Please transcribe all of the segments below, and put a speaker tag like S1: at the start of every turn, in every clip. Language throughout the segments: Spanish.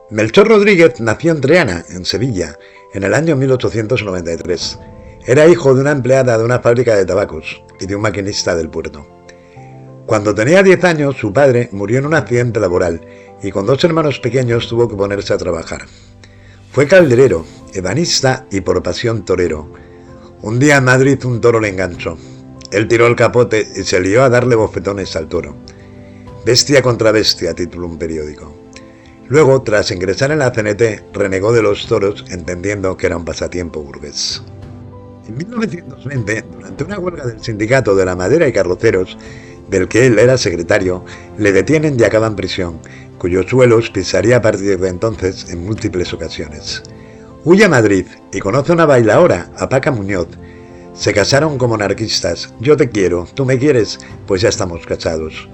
S1: Melchor Rodríguez nació en Triana, en Sevilla, en el año 1893. Era hijo de una empleada de una fábrica de tabacos y de un maquinista del puerto. Cuando tenía 10 años, su padre murió en un accidente laboral y con 2 hermanos pequeños tuvo que ponerse a trabajar. Fue calderero, ebanista y por pasión torero. Un día en Madrid un toro le enganchó. Él tiró el capote y se lió a darle bofetones al toro. Bestia contra bestia, tituló un periódico. Luego, tras ingresar en la CNT, renegó de los toros, entendiendo que era un pasatiempo burgués. En 1920, durante una huelga del sindicato de la madera y carroceros, del que él era secretario, le detienen y acaba en prisión, cuyos suelos pisaría a partir de entonces en múltiples ocasiones. Huye a Madrid y conoce a una bailaora, a Paca Muñoz. Se casaron como anarquistas. Yo te quiero, tú me quieres, pues ya estamos casados.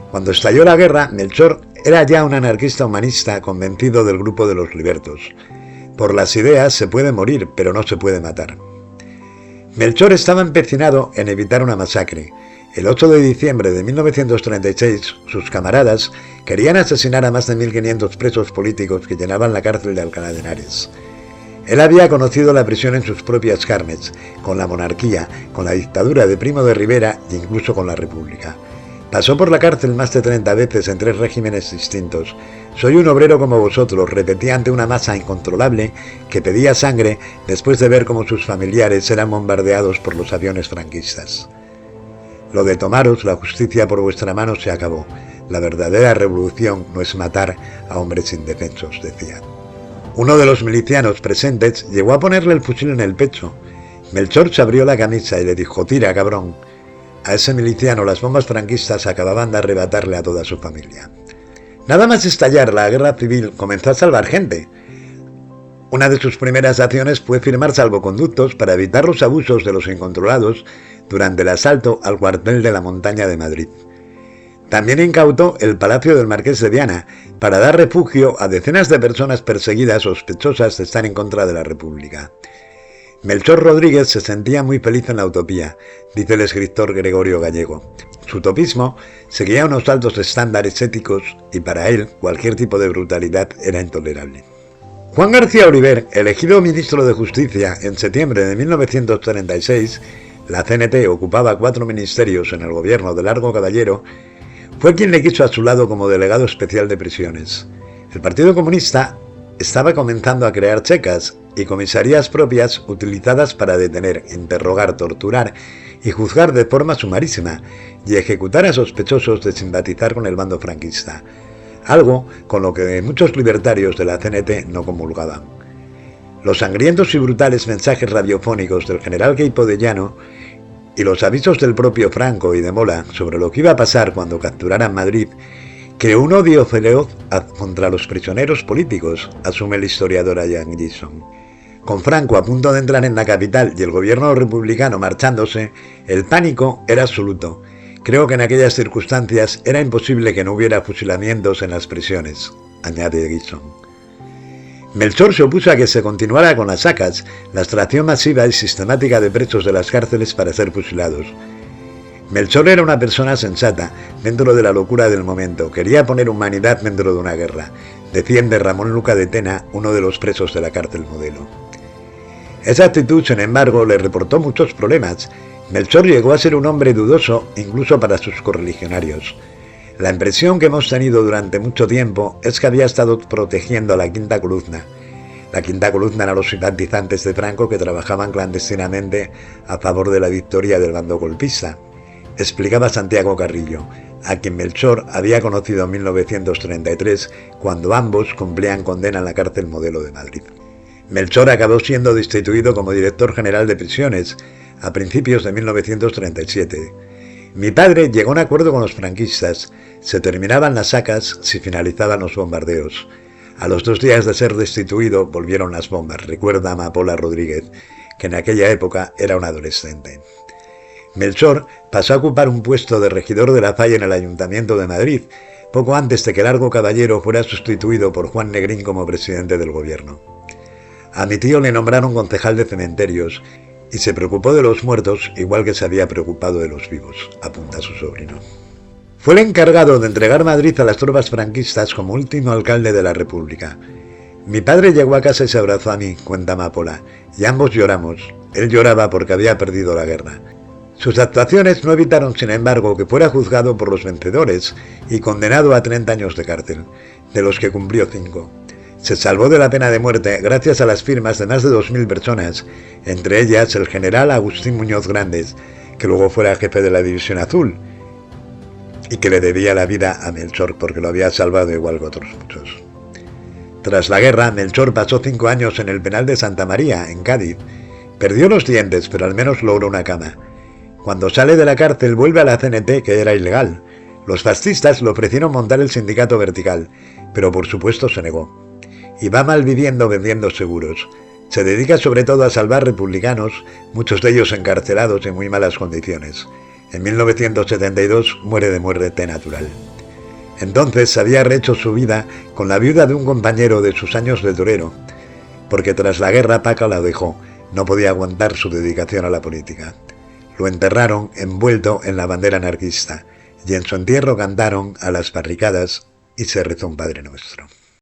S1: Cuando estalló la guerra, Melchor era ya un anarquista humanista convencido del grupo de los libertos. Por las ideas se puede morir, pero no se puede matar. Melchor estaba empecinado en evitar una masacre. El 8 de diciembre de 1936, sus camaradas querían asesinar a más de 1.500 presos políticos que llenaban la cárcel de Alcalá de Henares. Él había conocido la prisión en sus propias carnes, con la monarquía, con la dictadura de Primo de Rivera e incluso con la República. Pasó por la cárcel más de 30 veces en 3 regímenes distintos. Soy un obrero como vosotros, repetía ante una masa incontrolable que pedía sangre después de ver cómo sus familiares eran bombardeados por los aviones franquistas. Lo de tomaros la justicia por vuestra mano se acabó. La verdadera revolución no es matar a hombres indefensos, decía. Uno de los milicianos presentes llegó a ponerle el fusil en el pecho. Melchor se abrió la camisa y le dijo: «Tira, cabrón». A ese miliciano las bombas franquistas acababan de arrebatarle a toda su familia. Nada más estallar la guerra civil, comenzó a salvar gente. Una de sus primeras acciones fue firmar salvoconductos para evitar los abusos de los incontrolados durante el asalto al cuartel de la Montaña de Madrid. También incautó el Palacio del Marqués de Viana para dar refugio a decenas de personas perseguidas sospechosas de estar en contra de la República. Melchor Rodríguez se sentía muy feliz en la utopía, dice el escritor Gregorio Gallego. Su utopismo seguía unos altos estándares éticos y para él cualquier tipo de brutalidad era intolerable. Juan García Oliver, elegido ministro de Justicia en septiembre de 1936, la CNT ocupaba 4 ministerios en el gobierno de Largo Caballero, fue quien le quiso a su lado como delegado especial de prisiones. El Partido Comunista estaba comenzando a crear checas y comisarías propias utilizadas para detener, interrogar, torturar y juzgar de forma sumarísima y ejecutar a sospechosos de simpatizar con el bando franquista, algo con lo que muchos libertarios de la CNT no comulgaban. Los sangrientos y brutales mensajes radiofónicos del general Queipo de Llano y los avisos del propio Franco y de Mola sobre lo que iba a pasar cuando capturaran Madrid creó un odio feroz contra los prisioneros políticos, asume el historiador Ian Gleason. Con Franco a punto de entrar en la capital y el gobierno republicano marchándose, el pánico era absoluto. Creo que en aquellas circunstancias era imposible que no hubiera fusilamientos en las prisiones, añade Gleason. Melchor se opuso a que se continuara con las sacas, la extracción masiva y sistemática de presos de las cárceles para ser fusilados. Melchor era una persona sensata, dentro de la locura del momento, quería poner humanidad dentro de una guerra, defiende Ramón Luca de Tena, uno de los presos de la cárcel Modelo. Esa actitud, sin embargo, le reportó muchos problemas. Melchor llegó a ser un hombre dudoso, incluso para sus correligionarios. La impresión que hemos tenido durante mucho tiempo es que había estado protegiendo a la Quinta Columna. La Quinta Columna eran los simpatizantes de Franco que trabajaban clandestinamente a favor de la victoria del bando golpista, explicaba Santiago Carrillo, a quien Melchor había conocido en 1933 cuando ambos cumplían condena en la cárcel Modelo de Madrid. Melchor acabó siendo destituido como director general de prisiones a principios de 1937. Mi padre llegó a un acuerdo con los franquistas, se terminaban las sacas si finalizaban los bombardeos. A los 2 días de ser destituido volvieron las bombas, recuerda Amapola Rodríguez, que en aquella época era un adolescente. Melchor pasó a ocupar un puesto de regidor de la Falla en el Ayuntamiento de Madrid, poco antes de que Largo Caballero fuera sustituido por Juan Negrín como presidente del gobierno. A mi tío le nombraron concejal de cementerios y se preocupó de los muertos igual que se había preocupado de los vivos, apunta su sobrino. Fue el encargado de entregar Madrid a las tropas franquistas como último alcalde de la República. Mi padre llegó a casa y se abrazó a mí, cuenta Amapola, y ambos lloramos. Él lloraba porque había perdido la guerra. Sus actuaciones no evitaron, sin embargo, que fuera juzgado por los vencedores y condenado a 30 años de cárcel, de los que cumplió 5. Se salvó de la pena de muerte gracias a las firmas de más de 2.000 personas, entre ellas el general Agustín Muñoz Grandes, que luego fuera jefe de la División Azul, y que le debía la vida a Melchor porque lo había salvado igual que otros muchos. Tras la guerra, Melchor pasó 5 años en el penal de Santa María, en Cádiz. Perdió los dientes, pero al menos logró una cama. Cuando sale de la cárcel vuelve a la CNT, que era ilegal. Los fascistas le ofrecieron montar el sindicato vertical, pero por supuesto se negó. Y va malviviendo vendiendo seguros. Se dedica sobre todo a salvar republicanos, muchos de ellos encarcelados en muy malas condiciones. En 1972 muere de muerte natural. Entonces había rehecho su vida con la viuda de un compañero de sus años de torero, porque tras la guerra Paca la dejó, no podía aguantar su dedicación a la política. Lo enterraron envuelto en la bandera anarquista, y en su entierro cantaron a las barricadas y se rezó un Padre Nuestro.